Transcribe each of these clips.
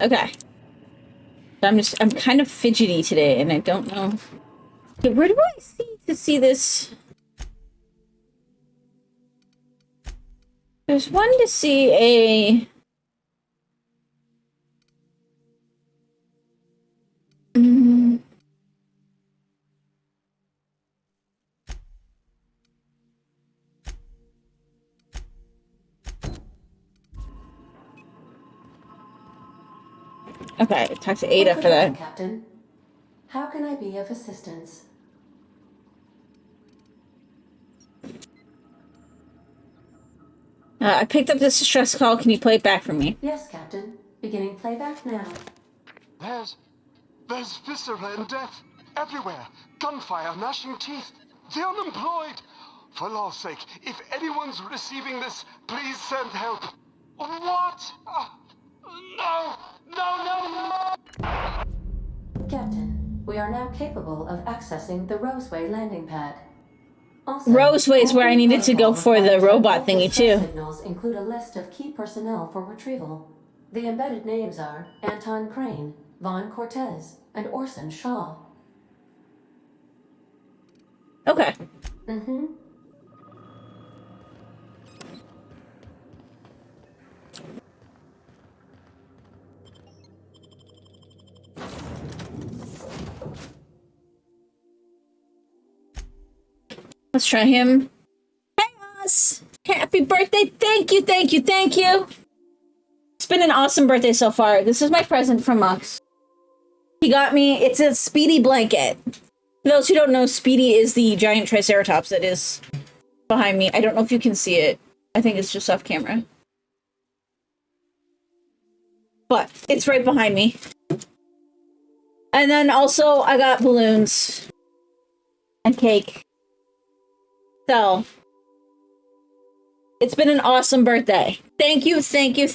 Okay. I'm kind of fidgety today, and I don't know. Okay, where do I see this? There's one to see a... Okay, talk to Ada for that. Captain, how can I be of assistance? I picked up this distress call. Can you play it back for me? Yes, Captain. Beginning playback now. There's viscera and death everywhere. Gunfire, gnashing teeth. The unemployed. For law's sake, if anyone's receiving this, please send help. What? No! Captain, we are now capable of accessing the Roseway landing pad. Also, Roseway is where I needed to go for the robot thingy, too. Signals include a list of key personnel for retrieval. The embedded names are Anton Crane, Vaughn Cortez, and Orson Shaw. Okay. Mm-hmm. Let's try him. Chaos! Happy birthday! Thank you! It's been an awesome birthday so far. This is my present from Mux. He got me, it's a Speedy blanket. For those who don't know, Speedy is the giant Triceratops that is behind me. I don't know if you can see it. I think it's just off camera. But it's right behind me. And then also, I got balloons. And cake. So, it's been an awesome birthday. Thank you. Thank you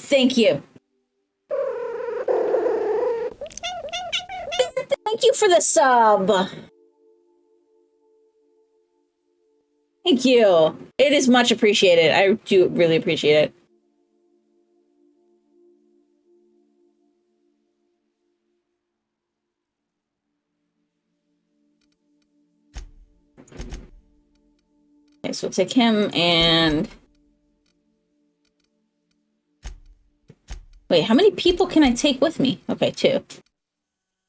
for the sub. Thank you. It is much appreciated. I do really appreciate it. Okay, so we'll take him and... Wait, how many people can I take with me? Okay, 2.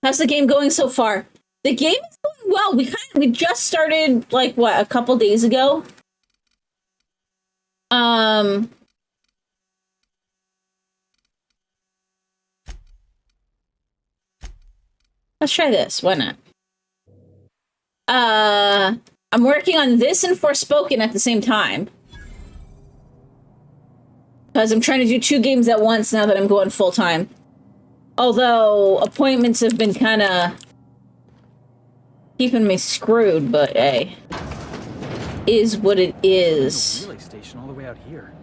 How's the game going so far? The game is going well. We just started, like, what, a couple days ago? Let's try this. Why not? I'm working on this and Forspoken at the same time. Because I'm trying to do 2 games at once now that I'm going full-time. Although, appointments have been kind of keeping me screwed, but hey. Is what it is. Relay station all the way out here.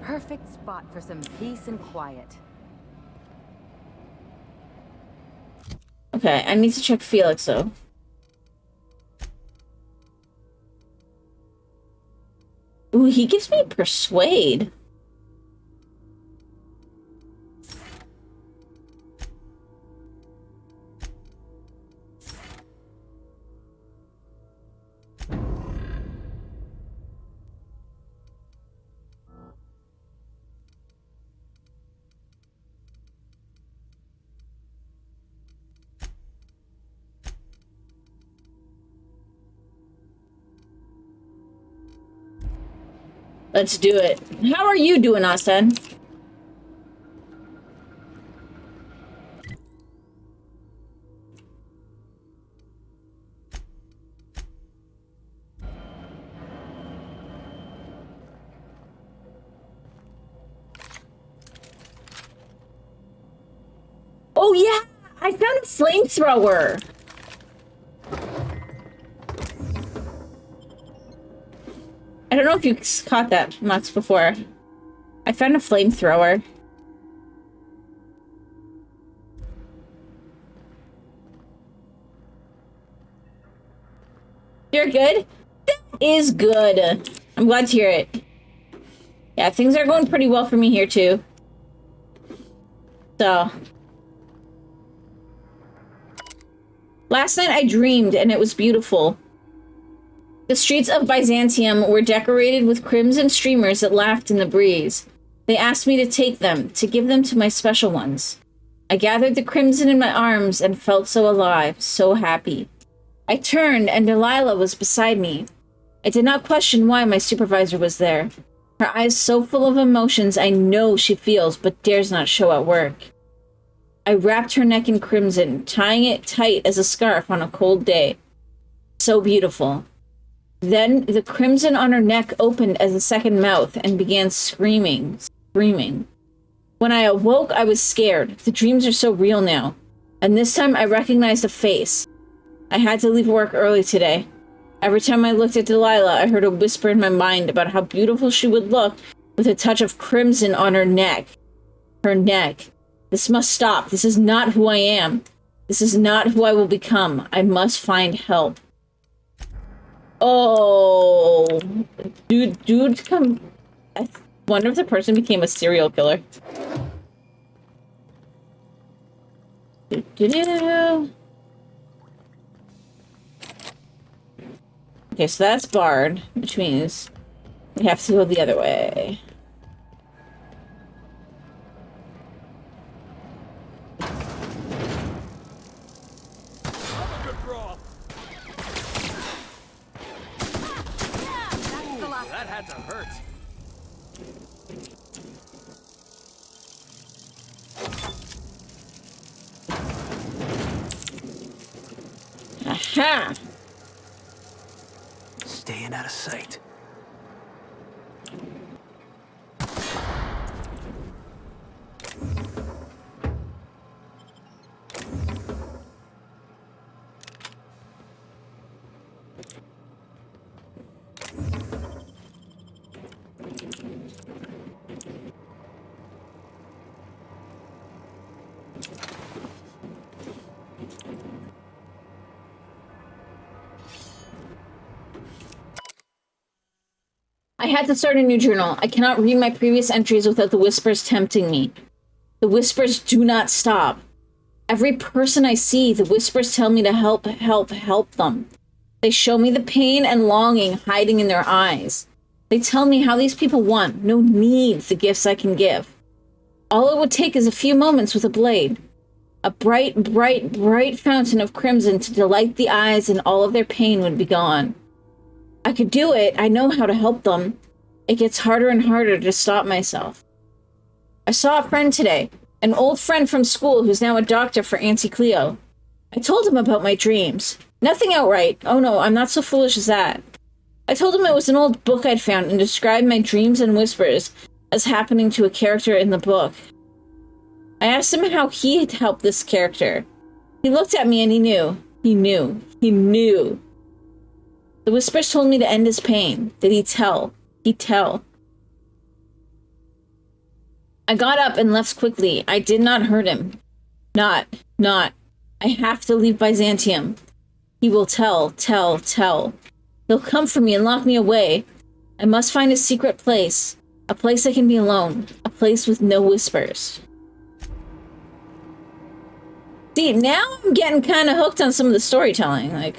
Perfect spot for some peace and quiet. Okay, I need to check Felix, though. Ooh, he gives me Persuade. Let's do it. How are you doing, Austin? Oh yeah, I found a flamethrower. I don't know if you caught that much before. I found a flamethrower. You're good? That is good. I'm glad to hear it. Yeah, things are going pretty well for me here, too. So... Last night I dreamed, and it was beautiful. The streets of Byzantium were decorated with crimson streamers that laughed in the breeze. They asked me to take them, to give them to my special ones. I gathered the crimson in my arms and felt so alive, so happy. I turned, and Delilah was beside me. I did not question why my supervisor was there. Her eyes so full of emotions I know she feels, but dares not show at work. I wrapped her neck in crimson, tying it tight as a scarf on a cold day. So beautiful. Then the crimson on her neck opened as a second mouth and began screaming. When I awoke, I was scared. The dreams are so real now. And this time I recognized a face. I had to leave work early today. Every time I looked at Delilah, I heard a whisper in my mind about how beautiful she would look with a touch of crimson on her neck. Her neck. This must stop. This is not who I am. This is not who I will become. I must find help. Oh, dude, come. I wonder if the person became a serial killer. Okay, so that's barred, which means we have to go the other way. That had to hurt. Aha! Staying out of sight. I had to start a new journal. I cannot read my previous entries without the whispers tempting me. The whispers do not stop. Every person I see, the whispers tell me to help them. They show me the pain and longing hiding in their eyes. They tell me how these people want, no need, the gifts I can give. All it would take is a few moments with a blade. A bright, bright, bright fountain of crimson to delight the eyes, and all of their pain would be gone. I could do it. I know how to help them. It gets harder and harder to stop myself. I saw a friend today, an old friend from school who's now a doctor for Auntie Cleo. I told him about my dreams. Nothing outright. Oh no, I'm not so foolish as that. I told him it was an old book I'd found and described my dreams and whispers as happening to a character in the book. I asked him how he had helped this character. He looked at me and he knew. He knew. The whispers told me to end his pain. Did he tell? He'd tell. I got up and left quickly. I did not hurt him. Not. I have to leave Byzantium. He will tell. He'll come for me and lock me away. I must find a secret place. A place I can be alone. A place with no whispers. See, now I'm getting kind of hooked on some of the storytelling, like...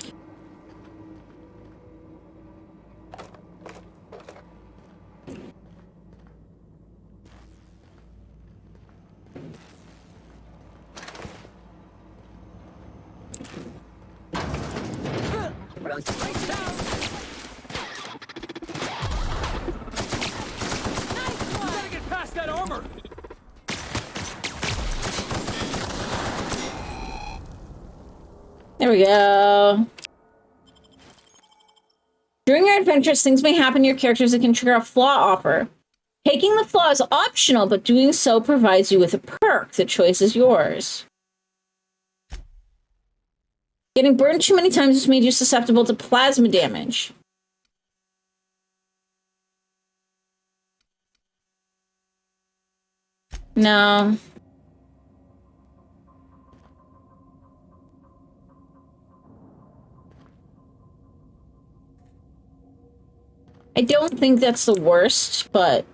Get past that armor. There we go. During your adventures, things may happen to your characters that can trigger a flaw offer. Taking the flaw is optional, but doing so provides you with a perk. The choice is yours. Getting burned too many times has made you susceptible to plasma damage. No. I don't think that's the worst, but...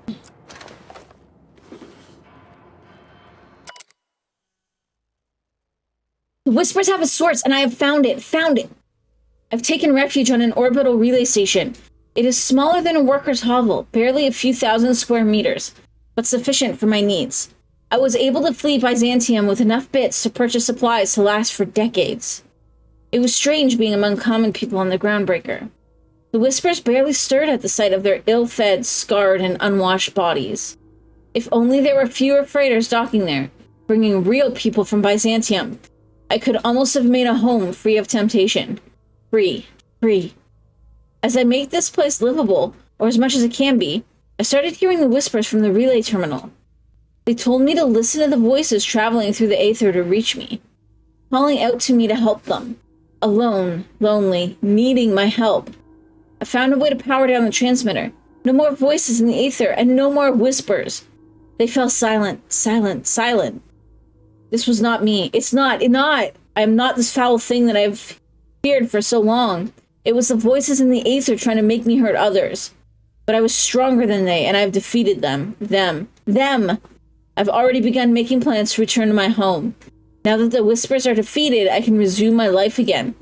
The Whispers have a source, and I have found it. Found it! I've taken refuge on an orbital relay station. It is smaller than a worker's hovel, barely a few thousand square meters, but sufficient for my needs. I was able to flee Byzantium with enough bits to purchase supplies to last for decades. It was strange being among common people on the Groundbreaker. The Whispers barely stirred at the sight of their ill-fed, scarred, and unwashed bodies. If only there were fewer freighters docking there, bringing real people from Byzantium, I could almost have made a home free of temptation. Free. As I make this place livable, or as much as it can be, I started hearing the whispers from the relay terminal. They told me to listen to the voices traveling through the aether to reach me, calling out to me to help them. Alone, lonely, needing my help. I found a way to power down the transmitter. No more voices in the aether, and no more whispers. They fell silent. This was not me. It's not. I am not this foul thing that I've feared for so long. It was the voices in the aether trying to make me hurt others. But I was stronger than they, and I've defeated them. Them. I've already begun making plans to return to my home. Now that the whispers are defeated, I can resume my life again.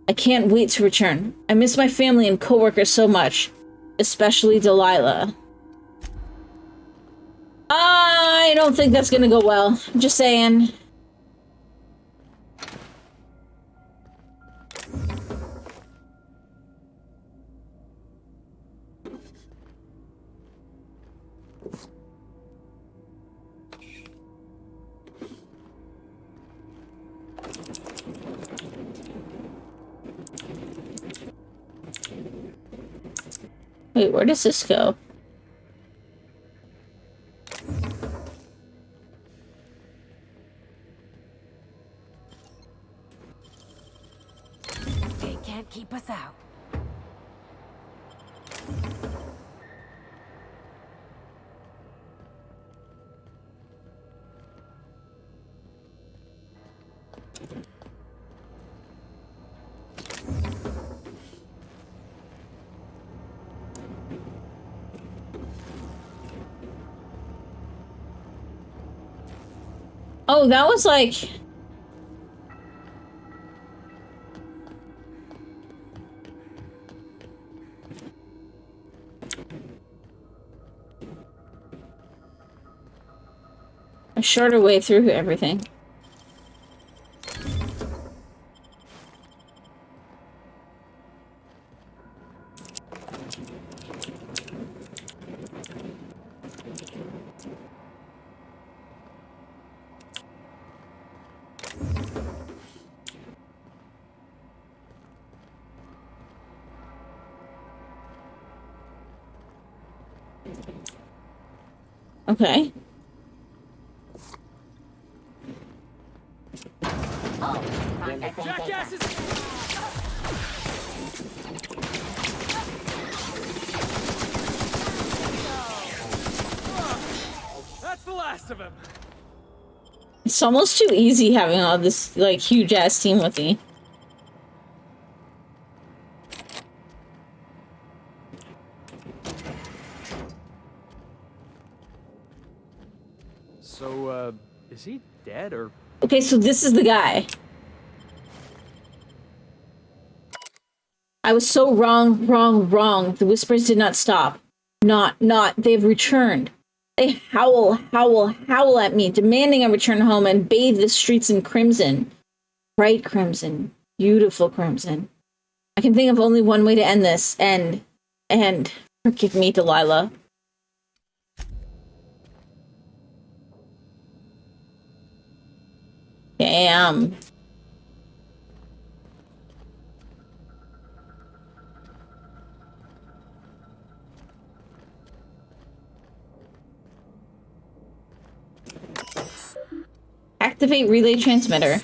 I can't wait to return. I miss my family and coworkers so much. Especially Delilah. I don't think that's gonna go well. Just saying. Wait, where does this go? They can't keep us out. Oh, that was like... a shorter way through everything. Okay. Jackasses! That's the last of him. It's almost too easy having all this, like, huge-ass team with me. So, is he dead or... Okay, so this is the guy. I was so wrong. The whispers did not stop. They've returned. They howl at me, demanding I return home and bathe the streets in crimson. Bright crimson. Beautiful crimson. I can think of only one way to end this, and forgive me, Delilah. Damn. Activate relay transmitter.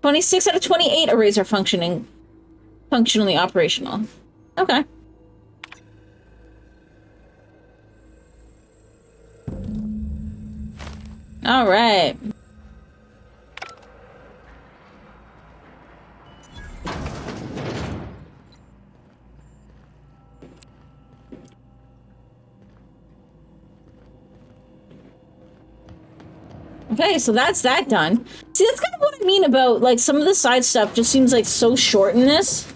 26 out of 28 arrays are functionally operational. Okay. All right. Okay, so that's that done. See, that's kind of what I mean about, like, some of the side stuff just seems, like, so short in this.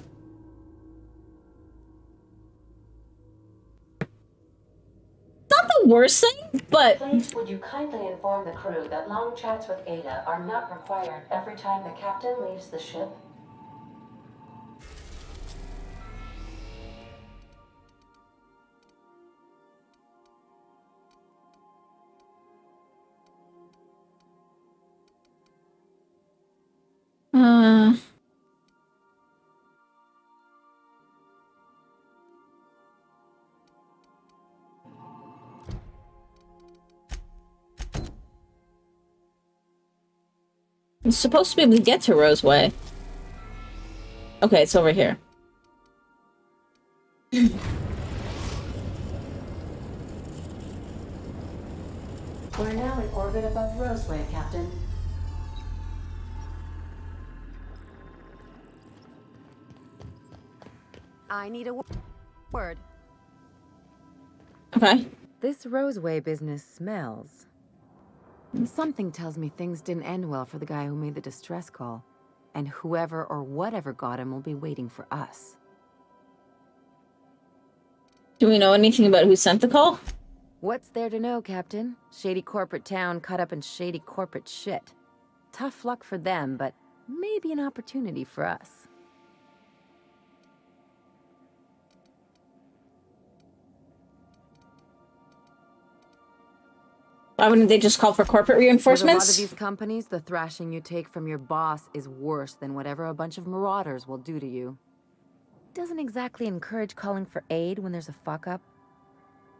Not the worst thing, but... Please, would you kindly inform the crew that long chats with Ada are not required every time the captain leaves the ship? I'm supposed to be able to get to Roseway. Okay, it's over here. We're now in orbit above Roseway, Captain. I need a word. Okay. This Roseway business smells. Something tells me things didn't end well for the guy who made the distress call. And whoever or whatever got him will be waiting for us. Do we know anything about who sent the call? What's there to know, Captain? Shady corporate town caught up in shady corporate shit. Tough luck for them, but maybe an opportunity for us. Why wouldn't they just call for corporate With a lot reinforcements? of these companies, the thrashing you take from your boss is worse than whatever a bunch of marauders will do to you. Doesn't exactly encourage calling for aid when there's a fuck-up.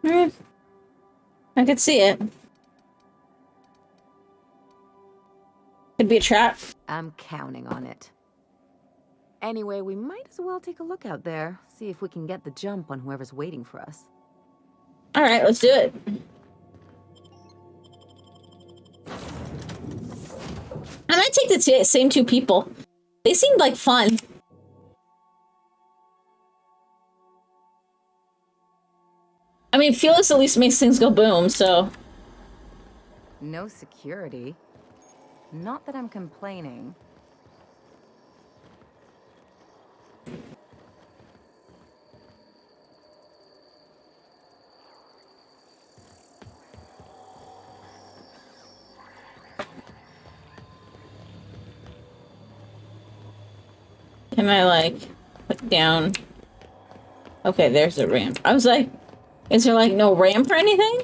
I could see it. Could be a trap. I'm counting on it. Anyway, we might as well take a look out there, see if we can get the jump on whoever's waiting for us. Alright, let's do it. I might take the same two people. They seemed like fun. I mean, Felix at least makes things go boom, so... No security. Not that I'm complaining. Can I, like, put down... Okay, there's a ramp. I was like, is there, like, no ramp or anything?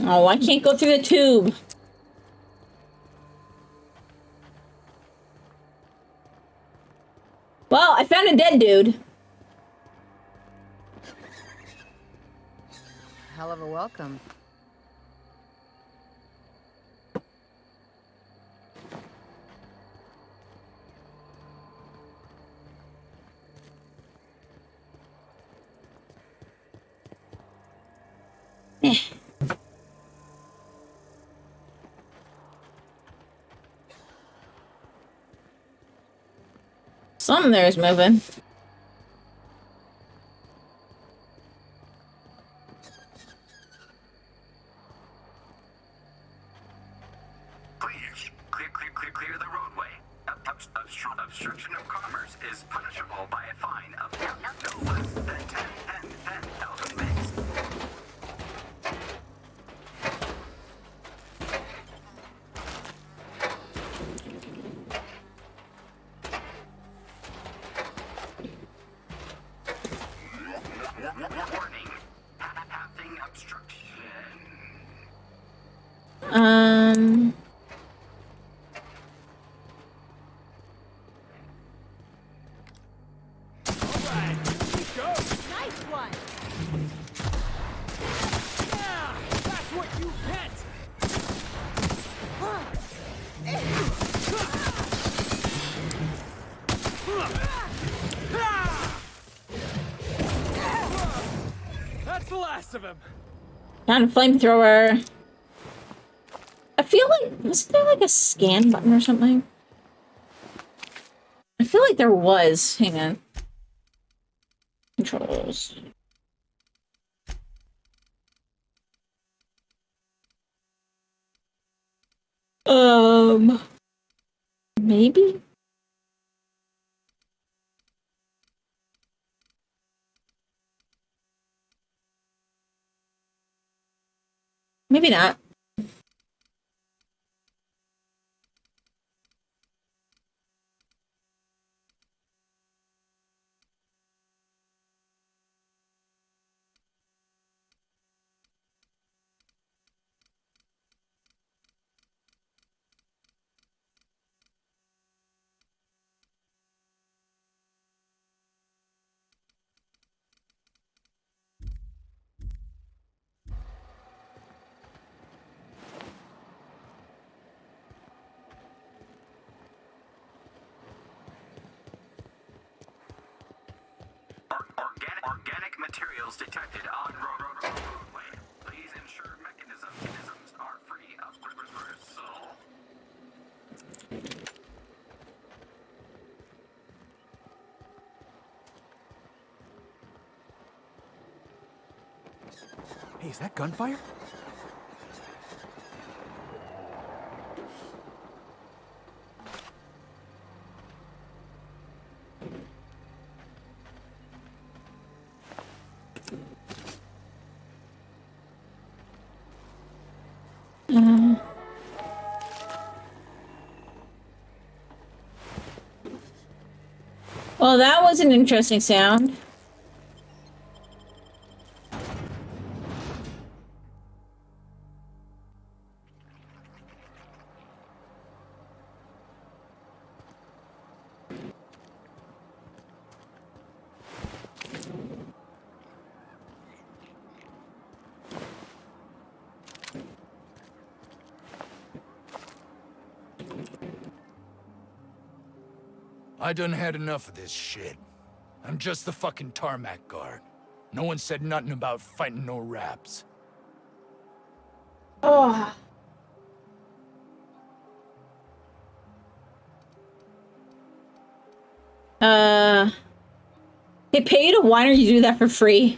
Oh, I can't go through the tube. Well, I found a dead dude. Hell of a welcome. Something there is moving. Please, clear the roadway. Obstruction of commerce is punishable by a fine of no less than 10,000 bits. Warning, pathing obstruction. Alright, here we go! Nice one! Yeah! That's what you get! the last of him. Found a flamethrower. I feel like, wasn't there like a scan button or something? I feel like there was. Hang on. Controls. Maybe? Maybe not. Organic materials detected on roadway. Please ensure mechanisms are free of reversal. Hey, is that gunfire? Well, that was an interesting sound. I done had enough of this shit. I'm just the fucking tarmac guard. No one said nothing about fighting no raps. Oh. They pay you to whine or you do that for free?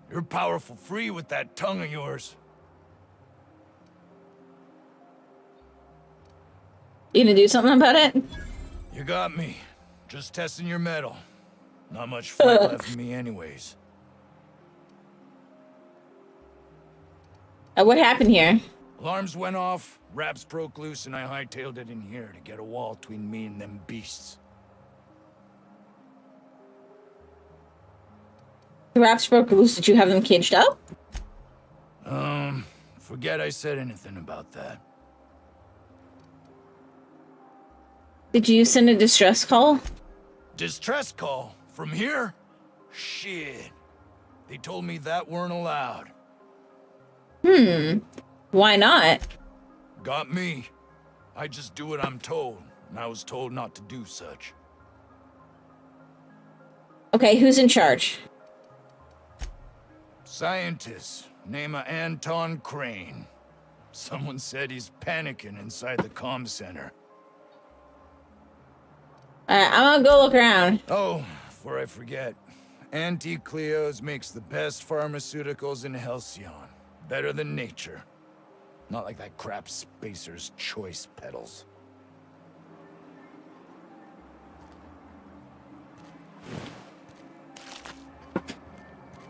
You're powerful free with that tongue of yours. You gonna do something about it? You got me. Just testing your mettle. Not much fight left in me anyways. What happened here? Alarms went off, raps broke loose, and I hightailed it in here to get a wall between me and them beasts. The raps broke loose. Did you have them caged up? Forget I said anything about that. Did you send a distress call? Distress call? From here? Shit. They told me that weren't allowed. Why not? Got me. I just do what I'm told, and I was told not to do such. Okay, who's in charge? Scientist, name of Anton Crane. Someone said he's panicking inside the comm center. Alright, I'm gonna go look around. Oh, before I forget, Auntie Cleo's makes the best pharmaceuticals in Halcyon. Better than nature. Not like that crap Spacer's Choice pedals.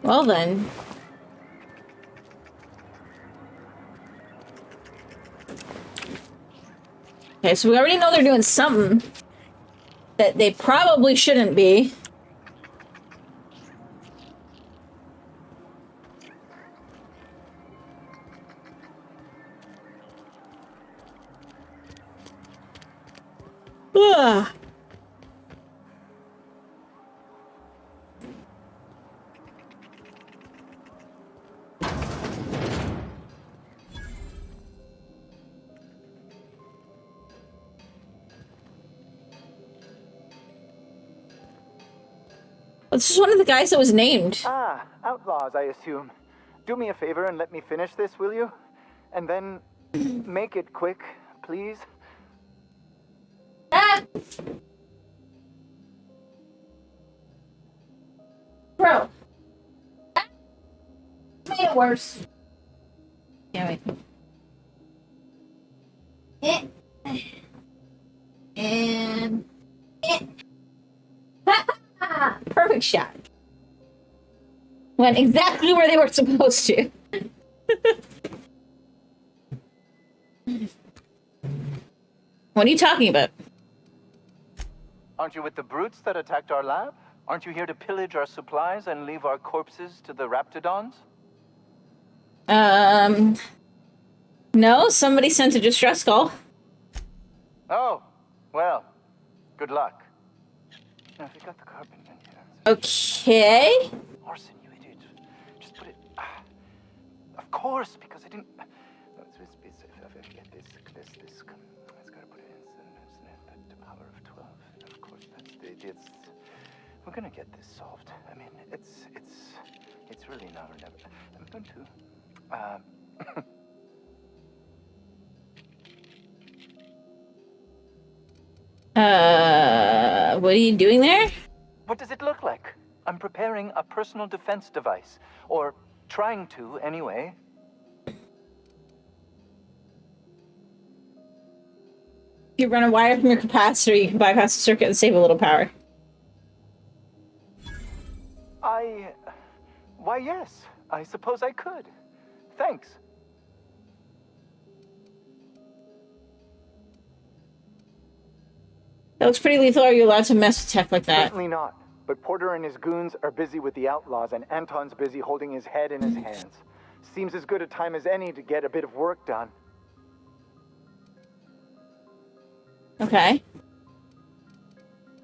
Well then. Okay, so we already know they're doing something that they probably shouldn't be. Ugh. This is one of the guys that was named. Ah, outlaws, I assume. Do me a favor and let me finish this, will you? And then make it quick, please. Ah! Bro. That made it worse. Yeah, wait. And perfect shot. Went exactly where they were supposed to. What are you talking about? Aren't you with the brutes that attacked our lab? Aren't you here to pillage our supplies and leave our corpses to the Raptidons? No, somebody sent a distress call. Oh, well, good luck. Now, if you got the carbon in here. Okay. Orson, you idiot. Just put it. Of course, because I didn't. No, it's gotta put it in the power of 12. Of course, it's. We're gonna get this solved. I mean, it's really now or never. I'm going to. What are you doing there? What does it look like? I'm preparing a personal defense device. Or trying to, anyway. If you run a wire from your capacitor, you can bypass the circuit and save a little power. Why, yes. I suppose I could. Thanks. That looks pretty lethal. Are you allowed to mess with tech like that? Certainly not. But Porter and his goons are busy with the outlaws, and Anton's busy holding his head in his hands. Seems as good a time as any to get a bit of work done. Okay.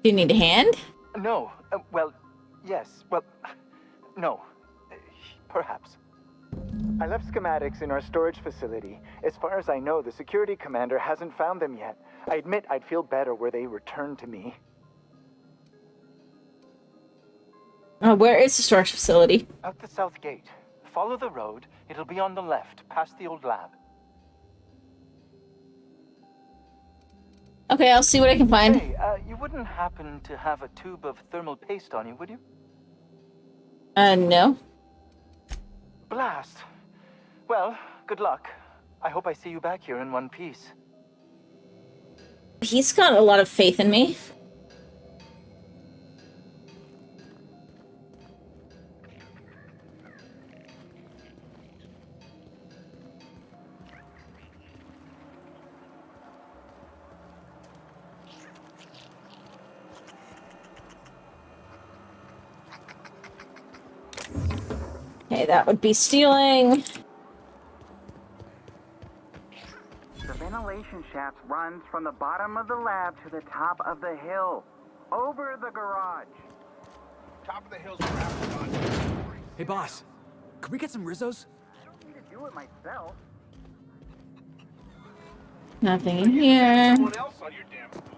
Do you need a hand? No. Well, yes. Well, no. Perhaps. I left schematics in our storage facility. As far as I know, the security commander hasn't found them yet. I admit I'd feel better were they returned to me. Where is the storage facility? Out the south gate. Follow the road. It'll be on the left, past the old lab. Okay, I'll see what I can find. Hey, you wouldn't happen to have a tube of thermal paste on you, would you? No. Blast. Well, good luck. I hope I see you back here in one piece. He's got a lot of faith in me. Okay, that would be stealing. The ventilation shaft runs from the bottom of the lab to the top of the hill. Over the garage. Top of the hill's wrapped. Hey, boss. Could we get some Rizzos? I don't need to do it myself. Nothing in here. Someone else on your damn movement.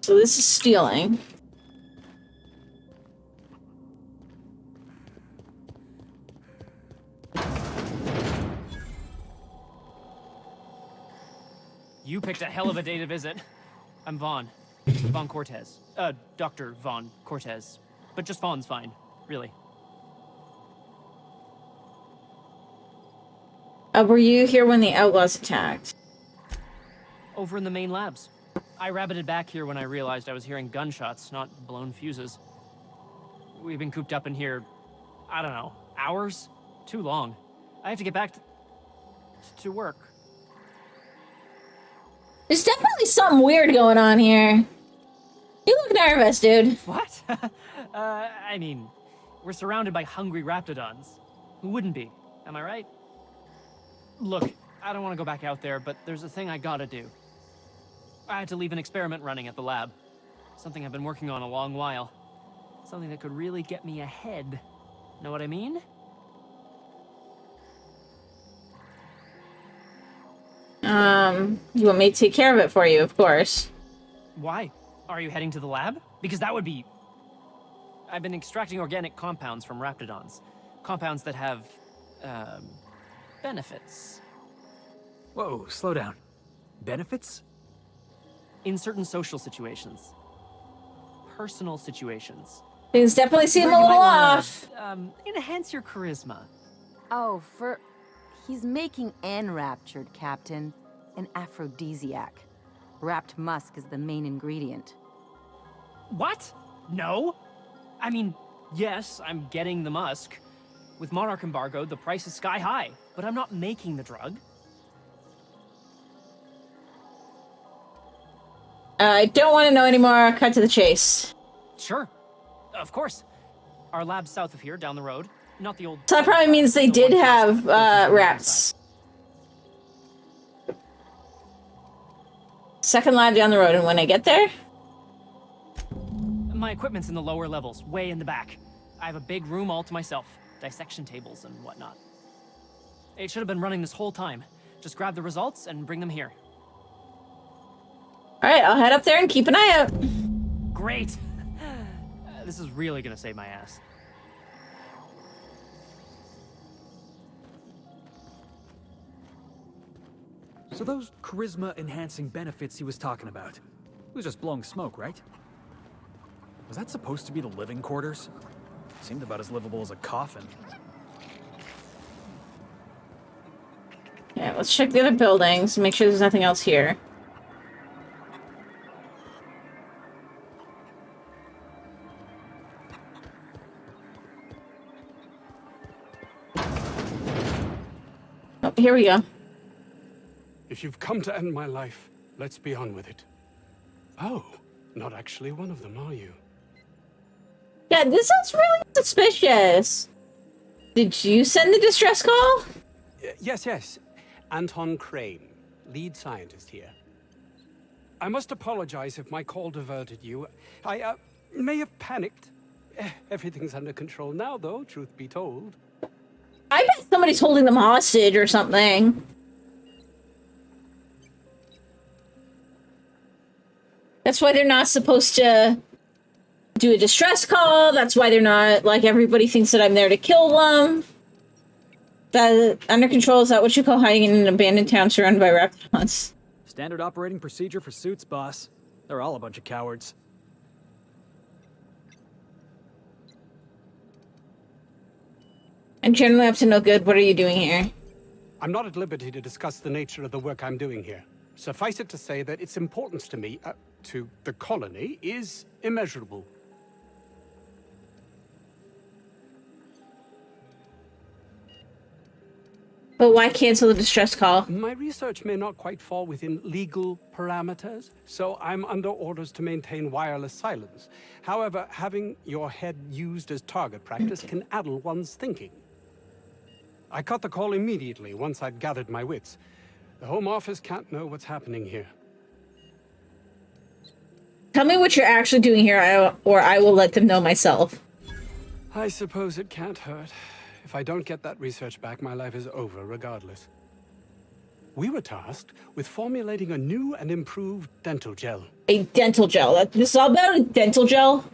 So this is stealing. You picked a hell of a day to visit. I'm Vaughn. Vaughn Cortez. Dr. Vaughn Cortez. But just Vaughn's fine, really. Were you here when the outlaws attacked? Over in the main labs. I rabbited back here when I realized I was hearing gunshots, not blown fuses. We've been cooped up in here, I don't know, hours? Too long. I have to get back to work. There's definitely something weird going on here. You look nervous, dude. What? I mean, we're surrounded by hungry Raptidons. Who wouldn't be? Am I right? Look, I don't want to go back out there, but there's a thing I gotta do. I had to leave an experiment running at the lab. Something I've been working on a long while. Something that could really get me ahead. Know what I mean? You want me to take care of it for you, of course. Why? Are you heading to the lab? Because that would be... I've been extracting organic compounds from raptidons. Compounds that have, benefits. Whoa, slow down. Benefits? In certain social situations. Personal situations. Things definitely seem Where a you little might off. wanna, enhance your charisma. Oh, he's making enraptured, Captain. An aphrodisiac. Wrapped musk is the main ingredient. What? No? I mean, yes, I'm getting the musk. With Monarch embargo, the price is sky high, but I'm not making the drug. I don't want to know anymore. Cut to the chase. Sure. Of course. Our lab's south of here, down the road. Not the old... So that probably means they the did one have past- rats. Second lab down the road, and when I get there, My equipment's in the lower levels, way in the back. I have a big room all to myself. Dissection tables and whatnot. It should have been running this whole time. Just grab the results and bring them here. all right, I'll head up there and keep an eye out. Great! This is really gonna save my ass. So those charisma-enhancing benefits he was talking about, it was just blowing smoke, right? Was that supposed to be the living quarters? Seemed about as livable as a coffin. Yeah, let's check the other buildings, make sure there's nothing else here. Oh, here we go. If you've come to end my life, let's be on with it. Oh, not actually one of them, are you? Yeah, this is really suspicious. Did you send the distress call? Yes. Anton Crane, lead scientist here. I must apologize if my call diverted you. I may have panicked. Everything's under control now, though, truth be told. I bet somebody's holding them hostage or something. That's why they're not supposed to do a distress call. That's why they're not, like, everybody thinks that I'm there to kill them. That under control, is that what you call hiding in an abandoned town surrounded by raptidons? Standard operating procedure for suits, boss. They're all a bunch of cowards. I'm generally up to no good. What are you doing here? I'm not at liberty to discuss the nature of the work I'm doing here. Suffice it to say that its importance to me, to the colony, is immeasurable. But why cancel the distress call? My research may not quite fall within legal parameters, so I'm under orders to maintain wireless silence. However, having your head used as target practice can addle one's thinking. I cut the call immediately once I'd gathered my wits. The Home Office can't know what's happening here. Tell me what you're actually doing here, or I will let them know myself. I suppose it can't hurt. If I don't get that research back, my life is over regardless. We were tasked with formulating a new and improved dental gel. A dental gel. This is all about a dental gel?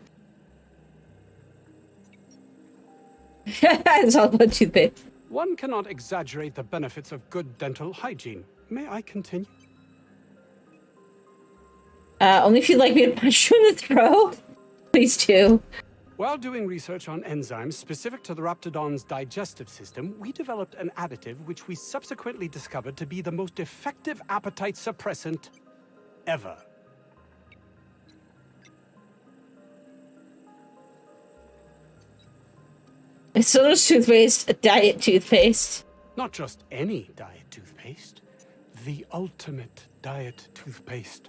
It's all about toothpaste. One cannot exaggerate the benefits of good dental hygiene. May I continue? Only if you'd like me to punch you in the throat. Please do. While doing research on enzymes specific to the Raptidon's digestive system, we developed an additive which we subsequently discovered to be the most effective appetite suppressant ever. It's so much toothpaste, a diet toothpaste. Not just any diet toothpaste, the ultimate diet toothpaste.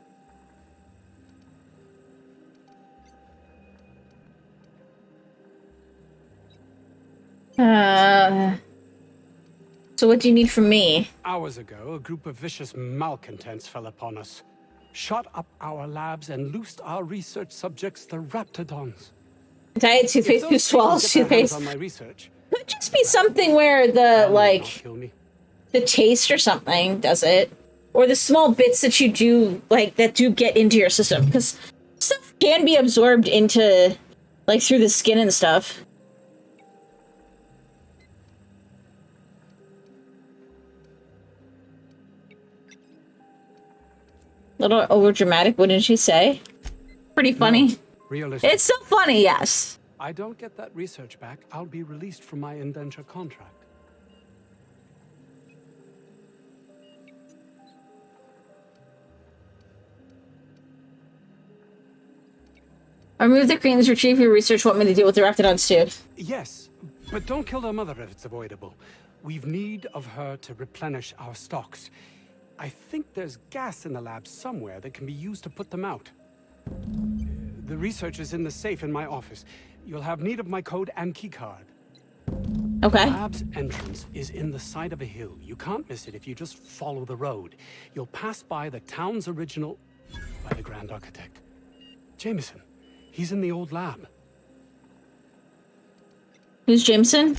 So what do you need from me? Hours ago, a group of vicious malcontents fell upon us. shot up our labs and loosed our research subjects, the Raptidons. Diet toothpaste who swallows toothpaste. On my research, Could just be something where the, like, the taste or something does it. Or the small bits that you do, like, that do get into your system. Because stuff can be absorbed into, like, through the skin and stuff. Little overdramatic, wouldn't you say? Pretty funny. No, realistic. It's still funny, yes. I don't get that research back, I'll be released from my indenture contract. Remove the creams, retrieve your research, want me to deal with the Raptidons too. Yes, but don't kill their mother if it's avoidable. We've need of her to replenish our stocks. I think there's gas in the lab somewhere that can be used to put them out. The research is in the safe in my office. You'll have need of my code and keycard. Okay. The lab's entrance is in the side of a hill. You can't miss it if you just follow the road. You'll pass by the town's original... by the Grand Architect. Jameson. He's in the old lab. Who's Jameson?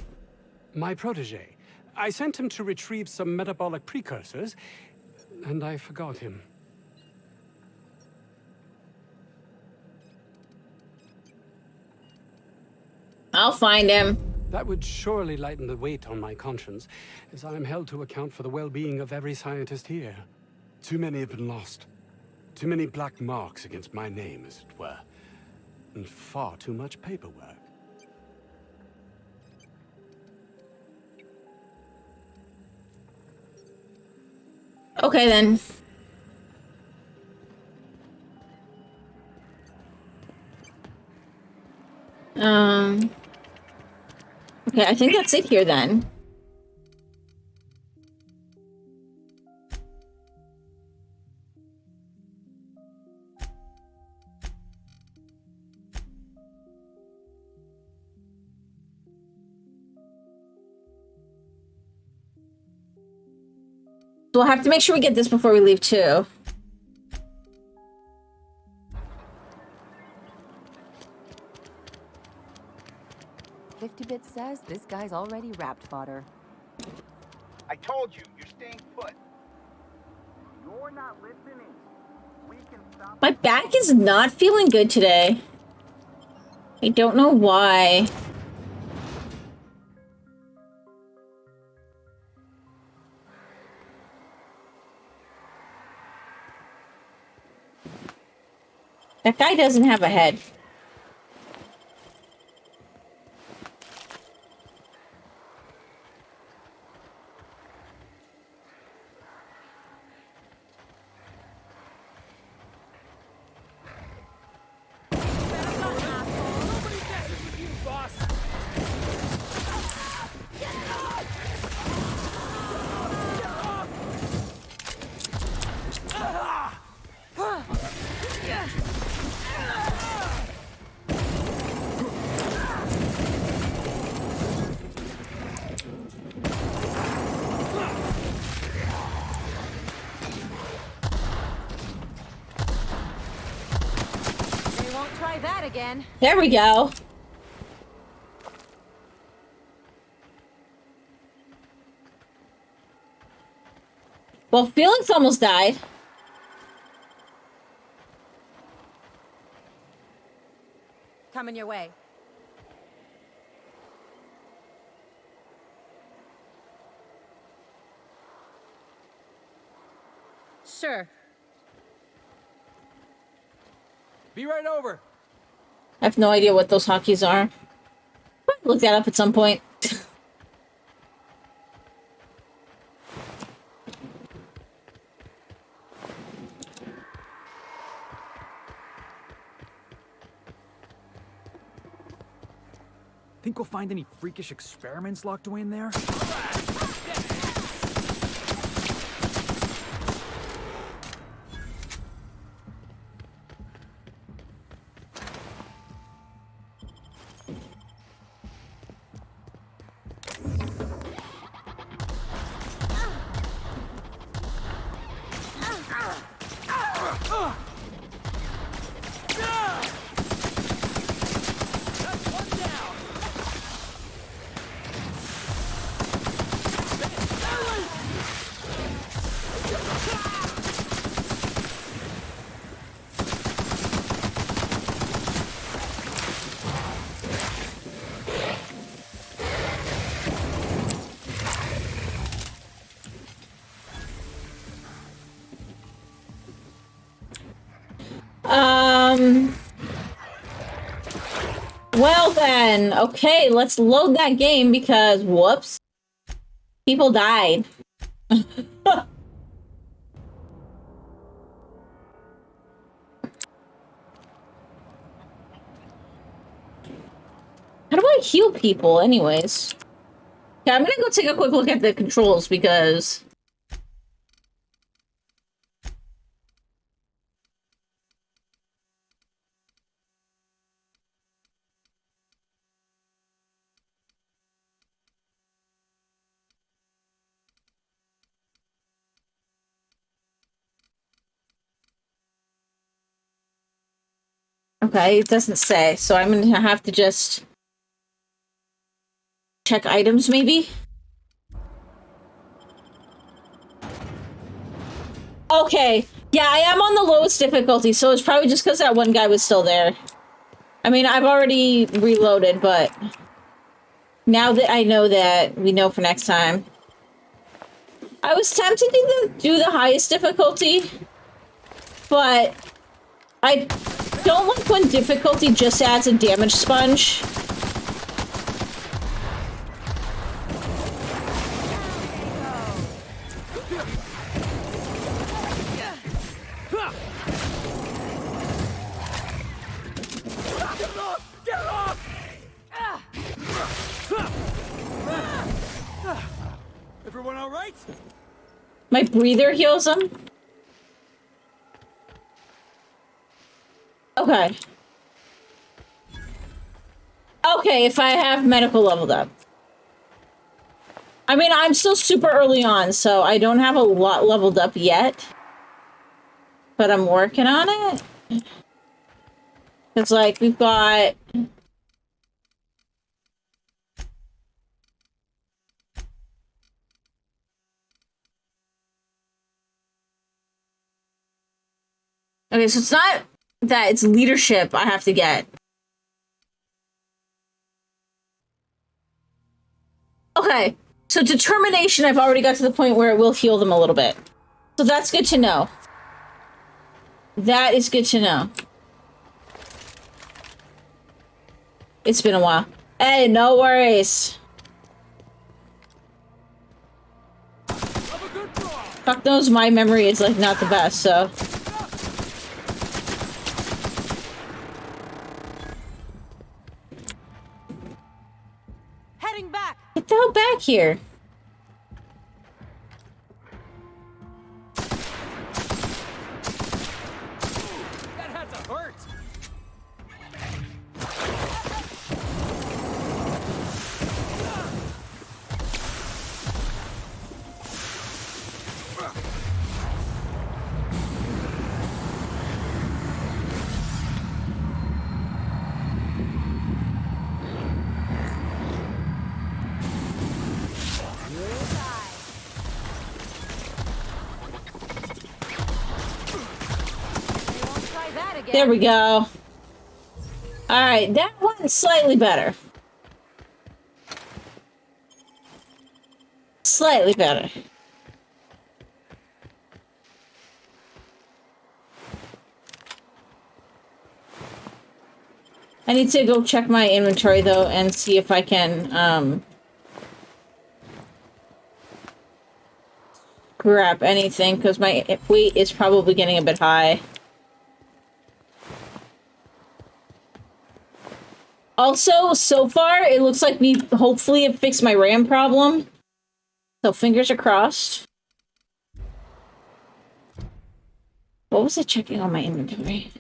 My protege. I sent him to retrieve some metabolic precursors, and I forgot him. I'll find him. That would surely lighten the weight on my conscience, as I am held to account for the well-being of every scientist here. Too many have been lost. Too many black marks against my name, as it were. And far too much paperwork. Okay, then. Okay, I think that's it here then. We'll have to make sure we get this before we leave too. "50-bit says this guy's already wrapped fodder. I told you, you're staying put. You're not listening. We can stop. My back is not feeling good today. I don't know why. That guy doesn't have a head. Again. There we go. Well, Felix almost died. Coming your way. Sure. Be right over. I have no idea what those hotkeys are. I'll look that up at some point. Think we'll find any freakish experiments locked away in there? Well then, okay, let's load that game because, whoops, people died. How do I heal people, anyways? Okay, I'm gonna go take a quick look at the controls because... Okay, it doesn't say, so I'm gonna have to just... check items, maybe? Okay, yeah, I am on the lowest difficulty, so it's probably just because that one guy was still there. I mean, I've already reloaded, but... now that I know that, we know for next time. I was tempted to do the highest difficulty, but... I don't like when difficulty just adds a damage sponge. Everyone all right? My breather heals him. Okay. Okay, if I have medical leveled up. I mean, I'm still super early on, so I don't have a lot leveled up yet. But I'm working on it. It's like, we've got... okay, so it's not that, it's leadership I have to get. Okay, so determination I've already got to the point where it will heal them a little bit. So that's good to know. That is good to know. It's been a while. Hey, no worries. Fuck knows my memory is like not the best, so... Heading back. Get the hell back here. That had to hurt. There we go. Alright, that one's slightly better. Slightly better. I need to go check my inventory though and see if I can grab anything because my weight is probably getting a bit high. Also, so far, it looks like we hopefully have fixed my RAM problem. So fingers are crossed. What was I checking on my inventory?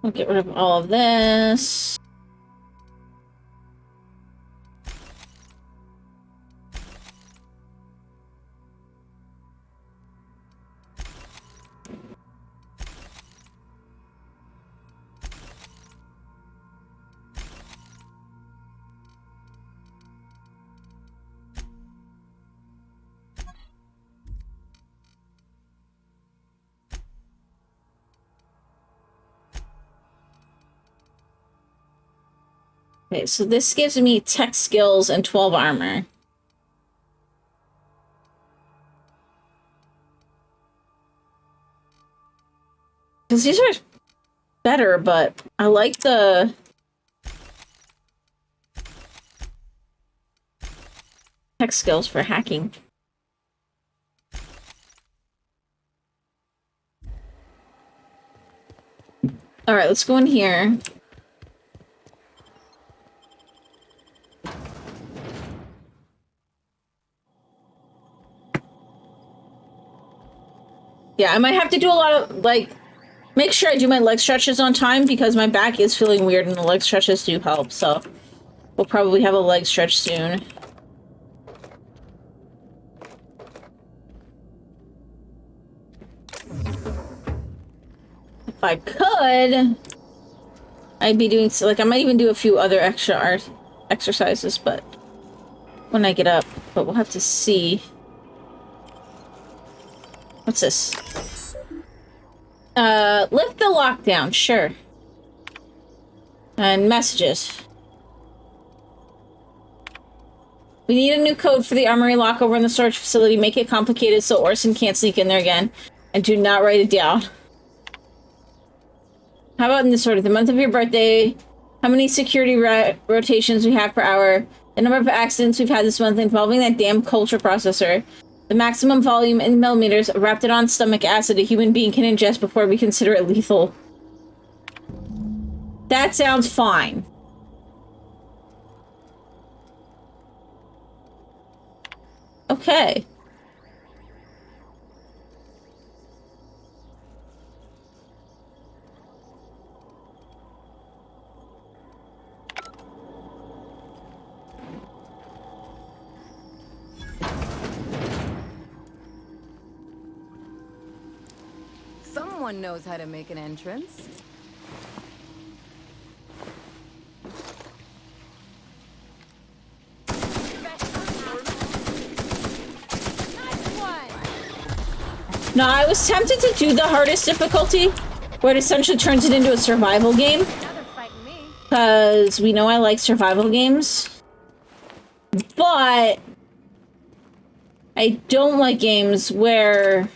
I'll get rid of all of this. Okay, so this gives me tech skills and 12 armor. Because these are better, but I like the... tech skills for hacking. Alright, let's go in here. Yeah, I might have to do a lot of, like, make sure I do my leg stretches on time because my back is feeling weird and the leg stretches do help, so we'll probably have a leg stretch soon. If I could, I'd be doing, like, I might even do a few other extra art exercises, but when I get up, but we'll have to see. What's this? Lift the lockdown, sure. And messages. We need a new code for the armory lock over in the storage facility. Make it complicated so Orson can't sneak in there again. And do not write it down. How about in this order? The month of your birthday, how many security rotations we have per hour, the number of accidents we've had this month involving that damn culture processor, the maximum volume in millimeters of Raptidon stomach acid a human being can ingest before we consider it lethal. That sounds fine. Okay. Someone knows how to make an entrance. No, I was tempted to do the hardest difficulty, where it essentially turns it into a survival game. Because we know I like survival games. But I don't like games where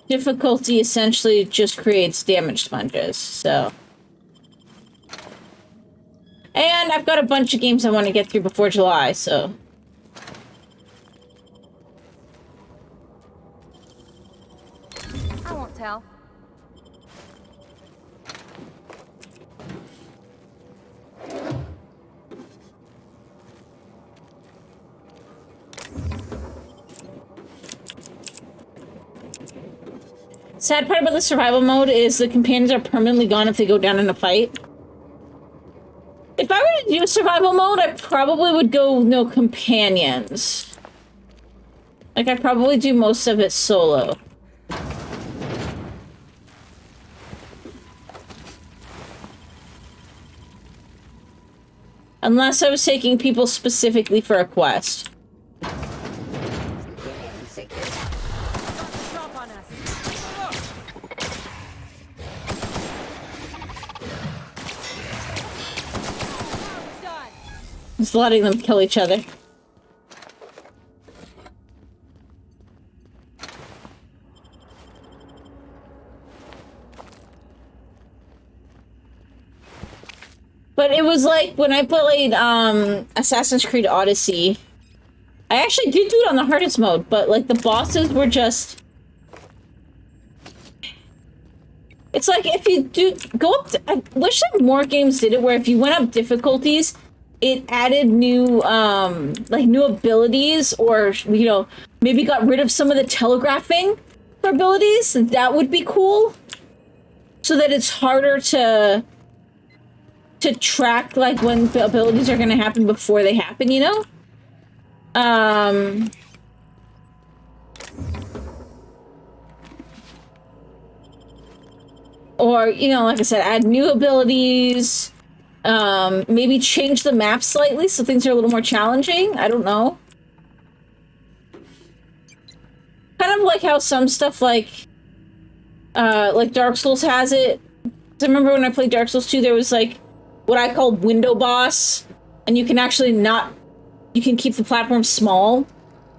difficulty essentially just creates damage sponges, so. And I've got a bunch of games I want to get through before July, so. I won't tell. Sad part about the survival mode is the companions are permanently gone if they go down in a fight. If I were to do survival mode, I probably would go no companions. Like, I'd probably do most of it solo. Unless I was taking people specifically for a quest. Just letting them kill each other. But it was like when I played Assassin's Creed Odyssey. I actually did do it on the hardest mode, but like the bosses were just... It's like if you do go up to, I wish that more games did it where if you went up difficulties, it added new like new abilities, or you know, maybe got rid of some of the telegraphing for abilities. That would be cool. So that it's harder to track like when the abilities are gonna happen before they happen, you know? Or, you know, like I said, add new abilities, maybe change the map slightly so things are a little more challenging. I don't know. Kind of like how some stuff like Dark Souls has it. I remember when I played Dark Souls 2, there was like what I call window boss, and you can actually you can keep the platform small.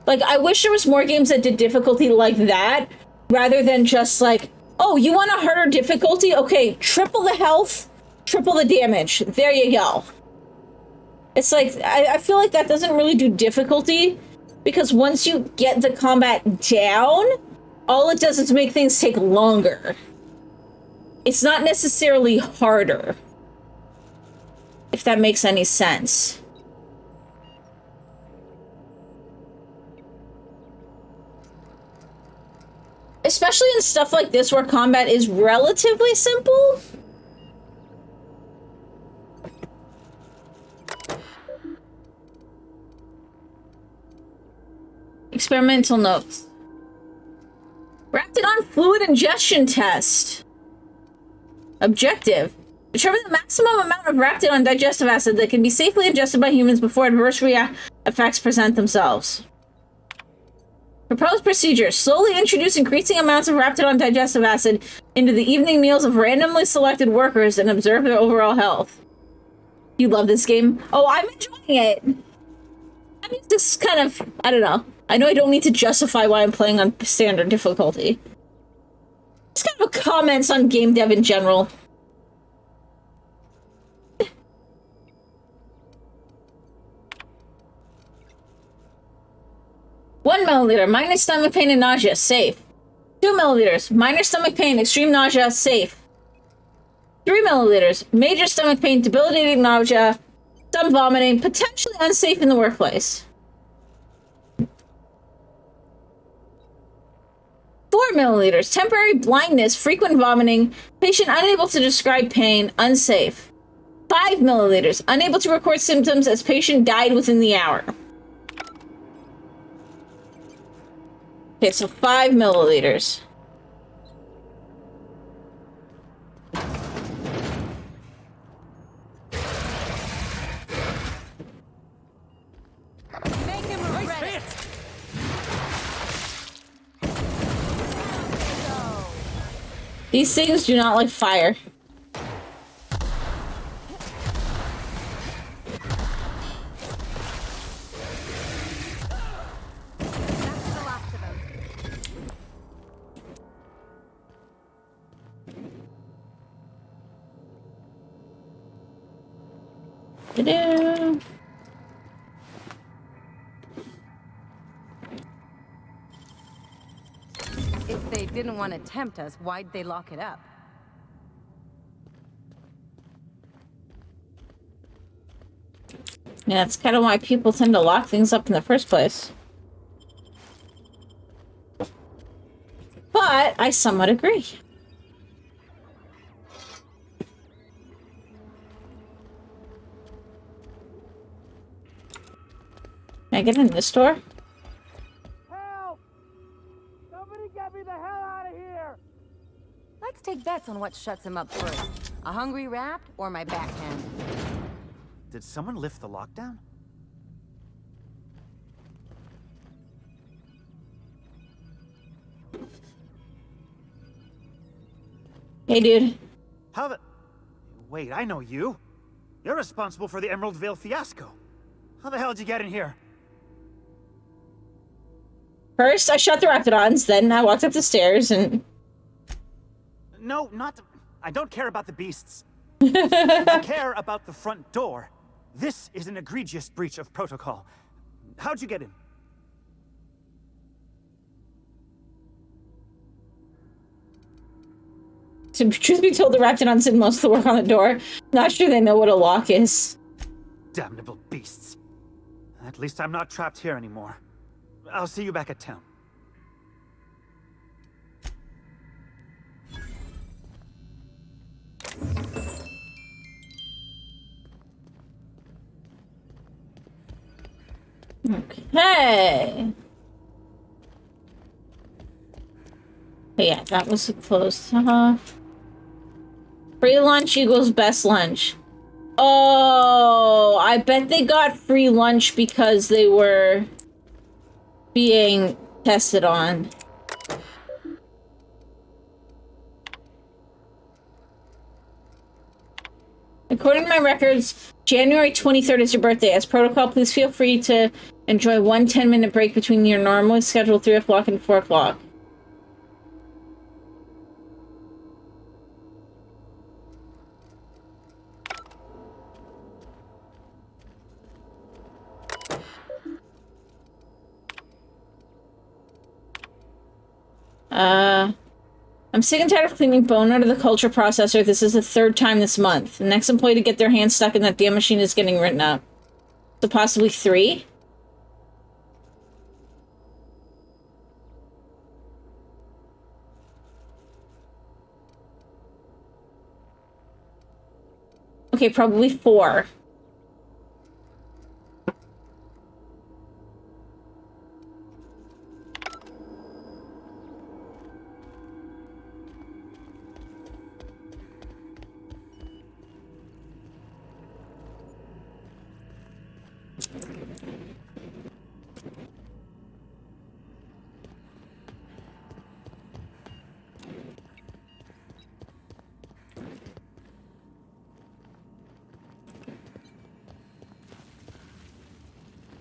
Like, I wish there was more games that did difficulty like that, rather than just like, oh, you want a harder difficulty? Okay, triple the health, triple the damage. There you go. It's like, I feel like that doesn't really do difficulty, because once you get the combat down, all it does is make things take longer. It's not necessarily harder, if that makes any sense. Especially in stuff like this where combat is relatively simple. Experimental notes. Raptidon fluid ingestion test. Objective. Determine the maximum amount of Raptidon digestive acid that can be safely ingested by humans before adverse effects present themselves. Proposed procedure. Slowly introduce increasing amounts of Raptidon digestive acid into the evening meals of randomly selected workers and observe their overall health. You love this game? Oh, I'm enjoying it. I mean, this kind of, I don't know. I know I don't need to justify why I'm playing on standard difficulty. Just kind of comments on game dev in general. One milliliter, minor stomach pain and nausea, safe. 2 milliliters, minor stomach pain, extreme nausea, safe. 3 milliliters, major stomach pain, debilitating nausea, some vomiting, potentially unsafe in the workplace. 4 milliliters, temporary blindness, frequent vomiting, patient unable to describe pain, unsafe. 5 milliliters, unable to record symptoms as patient died within the hour. Okay, so 5 milliliters. Make him regret it. These things do not like fire. Ta-da. If they didn't want to tempt us, why'd they lock it up? Yeah, that's kind of why people tend to lock things up in the first place. But I somewhat agree. Can I get in this door? Help! Somebody get me the hell out of here! Let's take bets on what shuts him up first. A hungry rat or my backhand? Did someone lift the lockdown? Hey, dude. How the... Wait, I know you. You're responsible for the Emerald Vale fiasco. How the hell did you get in here? First, I shot the Raptidons, then I walked up the stairs and... No, not... I don't care about the beasts. I care about the front door. This is an egregious breach of protocol. How'd you get in? To truth be told, the Raptidons did most of the work on the door. Not sure they know what a lock is. Damnable beasts. At least I'm not trapped here anymore. I'll see you back at town. Okay. Yeah, that was close. Free lunch equals best lunch. Oh, I bet they got free lunch because they were being tested on. According to my records, January 23rd is your birthday. As protocol, please feel free to enjoy one 10-minute break between your normally scheduled 3 o'clock and 4 o'clock. I'm sick and tired of cleaning bone out of the culture processor. This is the 3rd time this month. The next employee to get their hands stuck in that damn machine is getting written up. So possibly 3? Okay, probably 4.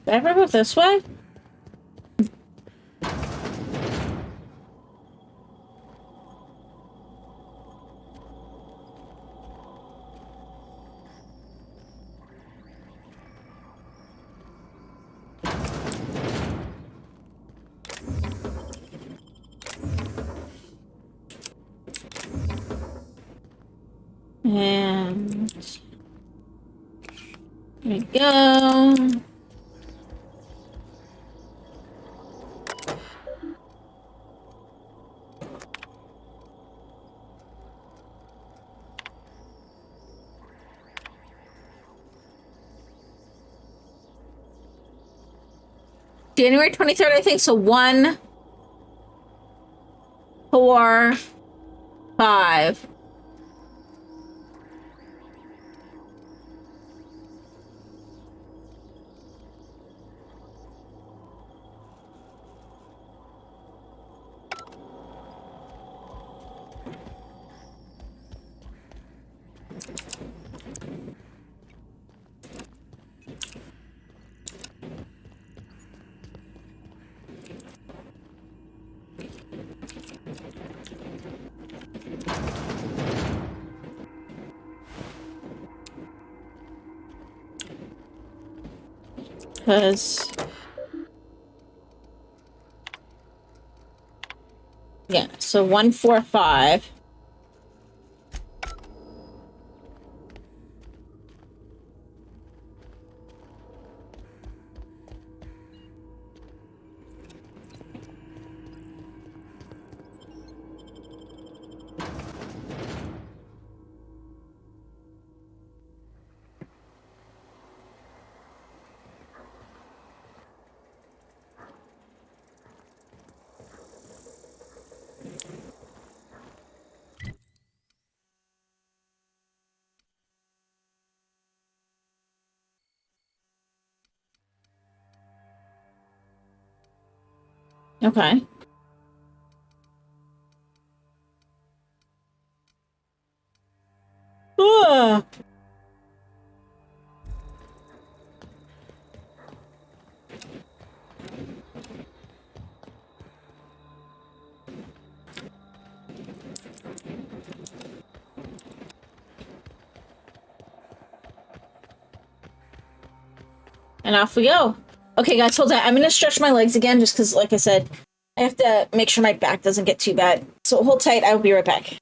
Did I ever go this way? And there we go. January 23rd, I think. So 1, 4, 5. Because yeah, so 1, 4, 5. Okay. Ugh. And off we go. Okay, guys, hold on. I'm gonna stretch my legs again just because, like I said, I have to make sure my back doesn't get too bad. So hold tight. I will be right back.